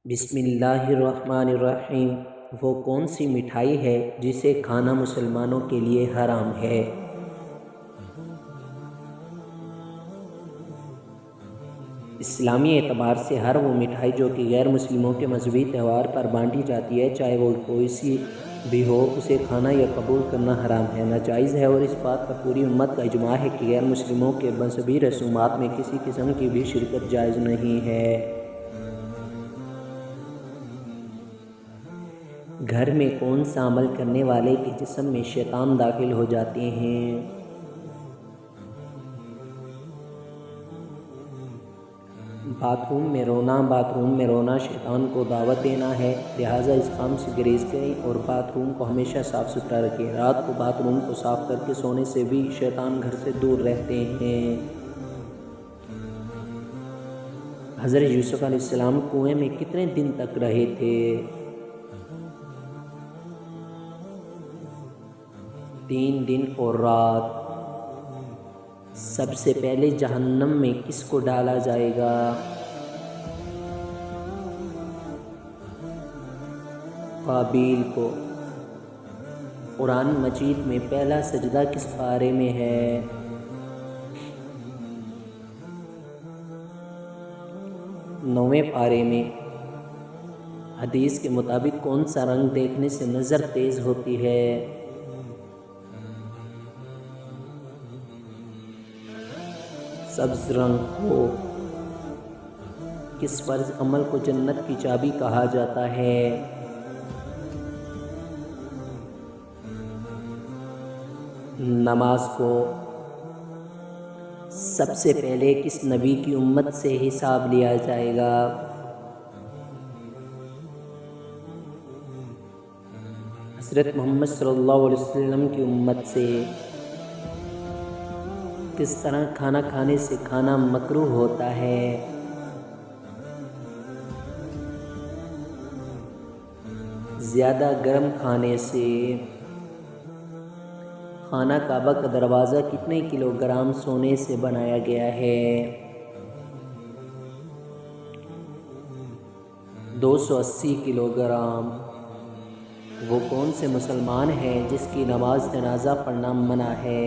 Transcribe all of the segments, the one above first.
بسم اللہ الرحمن الرحیم۔ وہ کون سی مٹھائی ہے جسے کھانا مسلمانوں کے لیے حرام ہے؟ اسلامی اعتبار سے ہر وہ مٹھائی جو کہ غیر مسلموں کے مذہبی تہوار پر بانٹی جاتی ہے، چاہے وہ کوئی سی بھی ہو، اسے کھانا یا قبول کرنا حرام ہے، ناجائز ہے، اور اس بات پر پوری امت کا اجماع ہے کہ غیر مسلموں کے مذہبی رسومات میں کسی قسم کی بھی شرکت جائز نہیں ہے۔ گھر میں کون سا عمل کرنے والے کے جسم میں شیطان داخل ہو جاتے ہیں؟ باتھ روم میں رونا شیطان کو دعوت دینا ہے، لہٰذا اس کام سے گریز کریں اور باتھ روم کو ہمیشہ صاف ستھرا رکھیں۔ رات کو باتھ روم کو صاف کر کے سونے سے بھی شیطان گھر سے دور رہتے ہیں۔ حضرت یوسف علیہ السلام کنویں میں کتنے دن تک رہے تھے؟ 3 دن اور رات۔ سب سے پہلے جہنم میں کس کو ڈالا جائے گا؟ قابیل کو۔ قرآن مجید میں پہلا سجدہ کس پارے میں ہے؟ 9ویں پارے میں۔ حدیث کے مطابق کون سا رنگ دیکھنے سے نظر تیز ہوتی ہے؟ سبز رنگ کو۔ کس فرض عمل کو جنت کی چابی کہا جاتا ہے؟ نماز کو۔ سب سے پہلے کس نبی کی امت سے حساب لیا جائے گا؟ حضرت محمد صلی اللہ علیہ وسلم کی امت سے۔ کس طرح کھانا کھانے سے کھانا مکروہ ہوتا ہے؟ زیادہ گرم کھانے سے۔ خانہ کعبہ کا دروازہ کتنے کلو گرام سونے سے بنایا گیا ہے؟ 280 کلو گرام۔ وہ کون سے مسلمان ہیں جس کی نماز جنازہ پڑھنا منع ہے؟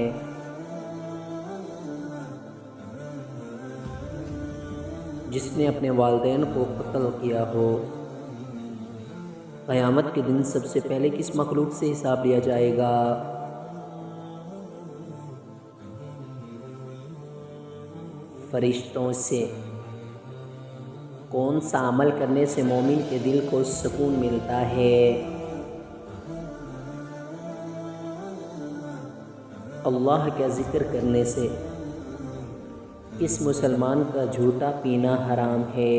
جس نے اپنے والدین کو قتل کیا ہو۔ قیامت کے دن سب سے پہلے کس مخلوق سے حساب لیا جائے گا؟ فرشتوں سے۔ کون سا عمل کرنے سے مومن کے دل کو سکون ملتا ہے؟ اللہ کا ذکر کرنے سے۔ کس مسلمان کا جھوٹا پینا حرام ہے؟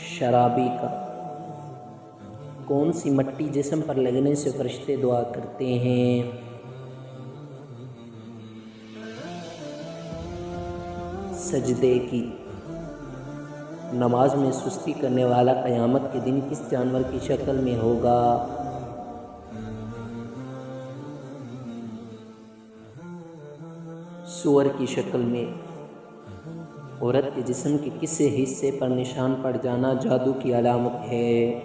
شرابی کا۔ کون سی مٹی جسم پر لگنے سے فرشتے دعا کرتے ہیں؟ سجدے کی۔ نماز میں سستی کرنے والا قیامت کے دن کس جانور کی شکل میں ہوگا؟ سور کی شکل میں۔ عورت کے جسم کے کس حصے پر نشان پڑ جانا جادو کی علامت ہے؟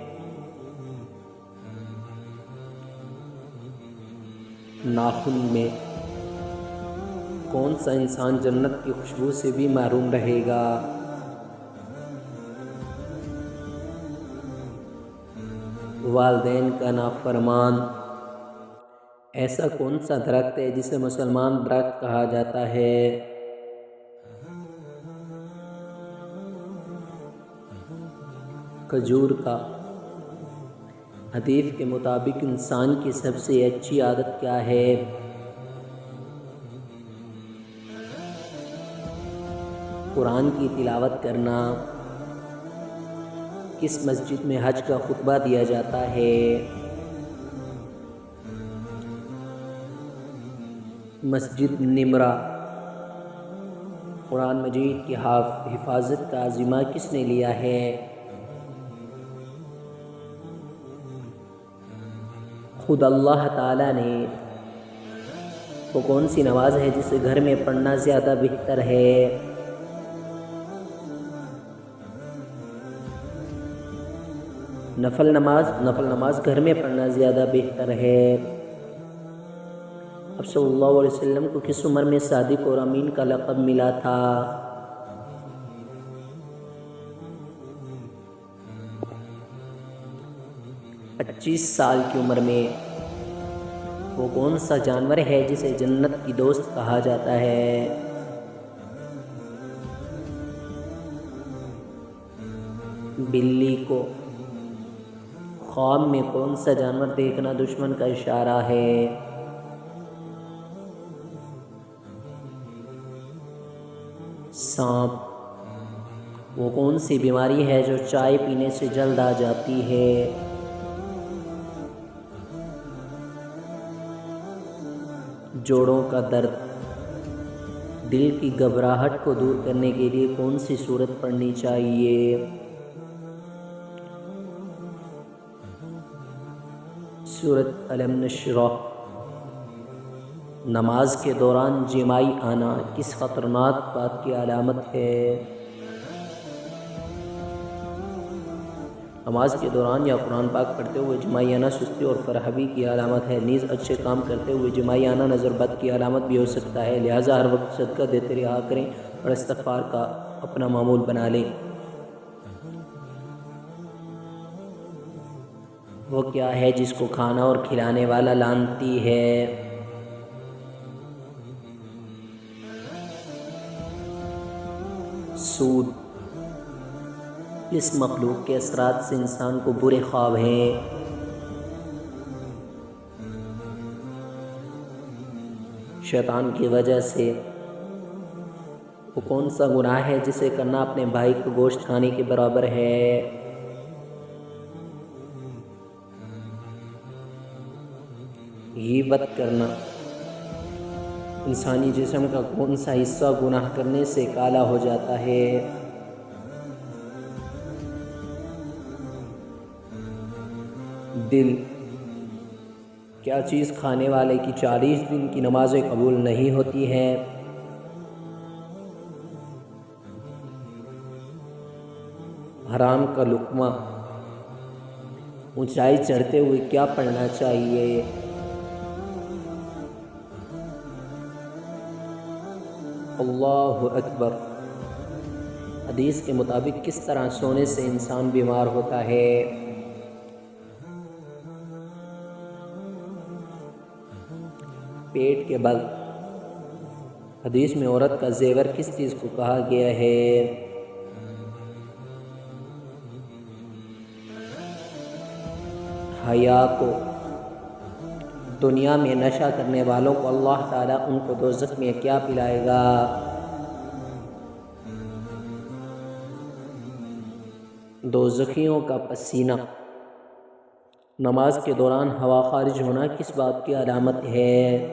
ناخن میں۔ کون سا انسان جنت کی خوشبو سے بھی محروم رہے گا؟ والدین کا نافرمان۔ ایسا کون سا درخت ہے جسے مسلمان درخت کہا جاتا ہے؟ کھجور کا۔ حدیث کے مطابق انسان کی سب سے اچھی عادت کیا ہے؟ قرآن کی تلاوت کرنا۔ کس مسجد میں حج کا خطبہ دیا جاتا ہے؟ مسجد نمرہ۔ قرآن مجید کی حفاظت کا ذمہ کس نے لیا ہے؟ خود اللہ تعالیٰ نے۔ وہ کون سی نماز ہے جسے گھر میں پڑھنا زیادہ بہتر ہے؟ نفل نماز گھر میں پڑھنا زیادہ بہتر ہے۔ اب صلی اللہ علیہ وسلم کو کس عمر میں صادق اور امین کا لقب ملا تھا؟ 25 سال کی عمر میں۔ وہ کون سا جانور ہے جسے جنت کی دوست کہا جاتا ہے؟ بلی کو۔ خواب میں کون سا جانور دیکھنا دشمن کا اشارہ ہے؟ سانپ۔ وہ کون سی بیماری ہے جو چائے پینے سے جلد آ جاتی ہے؟ جوڑوں کا درد۔ دل کی گھبراہٹ کو دور کرنے کے لیے کون سی سورت پڑھنی چاہیے؟ سورت الم نشرح۔ نماز کے دوران جماعی آنا کس خطرناک بات کی علامت ہے؟ نماز کے دوران یا قرآن پاک پڑھتے ہوئے جماعی آنا سستی اور فرحبی کی علامت ہے۔ نیز اچھے کام کرتے ہوئے جماعی آنا نظر بد کی علامت بھی ہو سکتا ہے، لہٰذا ہر وقت صدقہ دیتے رہا کریں اور استغفار کا اپنا معمول بنا لیں۔ وہ کیا ہے جس کو کھانا اور کھلانے والا لعنتی ہے؟ سود۔ اس مخلوق کے اثرات سے انسان کو برے خواب ہیں۔ شیطان کی وجہ سے۔ وہ کون سا گناہ ہے جسے کرنا اپنے بھائی کو گوشت کھانے کے برابر ہے؟ غیبت کرنا۔ انسانی جسم کا کون سا حصہ گناہ کرنے سے کالا ہو جاتا ہے؟ دل۔ کیا چیز کھانے والے کی 40 دن کی نمازیں قبول نہیں ہوتی ہیں؟ حرام کا لقمہ۔ اونچائی چڑھتے ہوئے کیا پڑھنا چاہیے؟ اللہ اکبر۔ حدیث کے مطابق کس طرح سونے سے انسان بیمار ہوتا ہے؟ پیٹ کے بل۔ حدیث میں عورت کا زیور کس چیز کو کہا گیا ہے؟ حیا کو۔ دنیا میں نشہ کرنے والوں کو اللہ تعالیٰ ان کو دوزخ میں کیا پلائے گا؟ دوزخیوں کا پسینہ۔ نماز کے دوران ہوا خارج ہونا کس بات کی علامت ہے؟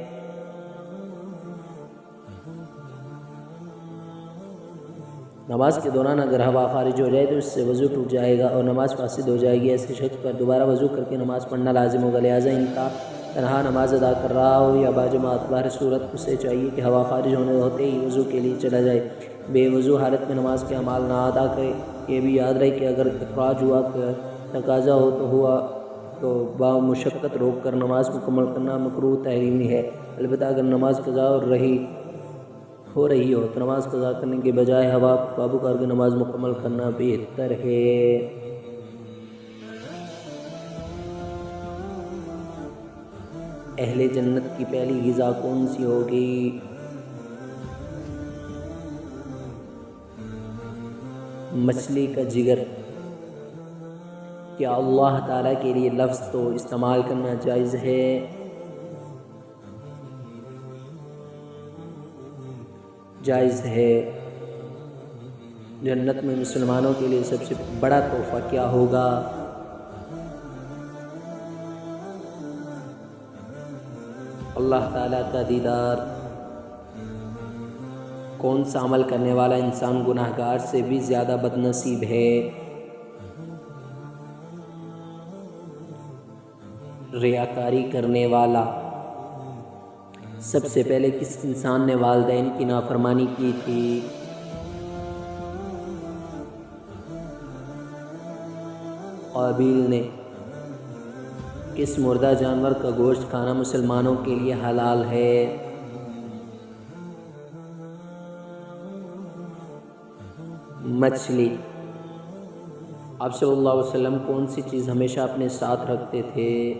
نماز کے دوران اگر ہوا خارج ہو جائے تو اس سے وضو ٹوٹ جائے گا اور نماز فاسد ہو جائے گی۔ ایسے شخص پر دوبارہ وضو کر کے نماز پڑھنا لازم ہوگا، لہٰذا ان کا تنہا نماز ادا کر رہا ہو یا باجماعت بہر صورت اسے چاہیے کہ ہوا خارج ہوتے ہی وضو کے لیے چلا جائے۔ بے وضو حالت میں نماز کے اعمال نہ ادا کرے۔ یہ بھی یاد رہے کہ اگر اخراج ہوا کہ تقاضا ہوا تو با مشقت روک کر نماز مکمل کرنا مکروہ تحریمی ہے۔ البتہ اگر نماز قضا ہو رہی ہو تو نماز قضا کرنے کے بجائے ہوا کو قابو کر کے نماز مکمل کرنا بہتر ہے۔ اہل جنت کی پہلی غذا کون سی ہوگی؟ مچھلی کا جگر۔ کیا اللہ تعالیٰ کے لیے لفظ تو استعمال کرنا جائز ہے؟ جائز ہے۔ جنت میں مسلمانوں کے لیے سب سے بڑا تحفہ کیا ہوگا؟ اللہ تعالیٰ کا دیدار۔ کون سا عمل کرنے والا انسان گناہ گار سے بھی زیادہ بد نصیب ہے؟ ریاکاری کرنے والا۔ سب سے پہلے کس انسان نے والدین کی نافرمانی کی تھی؟ قابیل نے کس مردہ جانور کا گوشت کھانا مسلمانوں کے لیے حلال ہے؟ مچھلی۔ آپ صلی اللہ علیہ وسلم کون سی چیز ہمیشہ اپنے ساتھ رکھتے تھے؟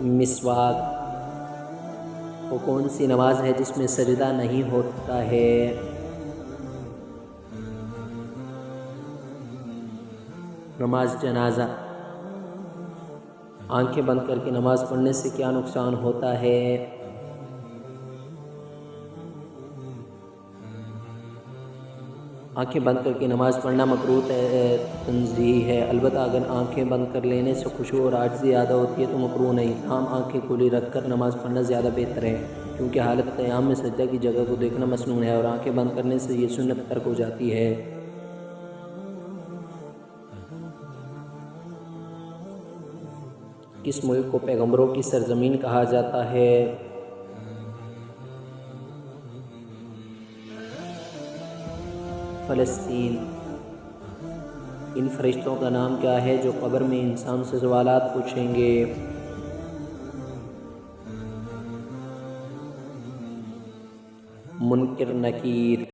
مسواک۔ وہ کون سی نماز ہے جس میں سجدہ نہیں ہوتا ہے؟ نماز جنازہ۔ آنکھیں بند کر کے نماز پڑھنے سے کیا نقصان ہوتا ہے؟ آنکھیں بند کر کے نماز پڑھنا مکروہ تنزیہ ہے، البتہ اگر آنکھیں بند کر لینے سے خشوع اور عاجزی زیادہ ہوتی ہے تو مکروہ نہیں۔ تاہم آنکھیں کھلی رکھ کر نماز پڑھنا زیادہ بہتر ہے، کیونکہ حالت قیام میں سجدہ کی جگہ کو دیکھنا مسنون ہے اور آنکھیں بند کرنے سے یہ سنت ترک ہو جاتی ہے۔ کس ملک کو پیغمبروں کی سرزمین کہا جاتا ہے؟ فلسطین۔ ان فرشتوں کا نام کیا ہے جو قبر میں انسان سے سوالات پوچھیں گے؟ منکر نکیر۔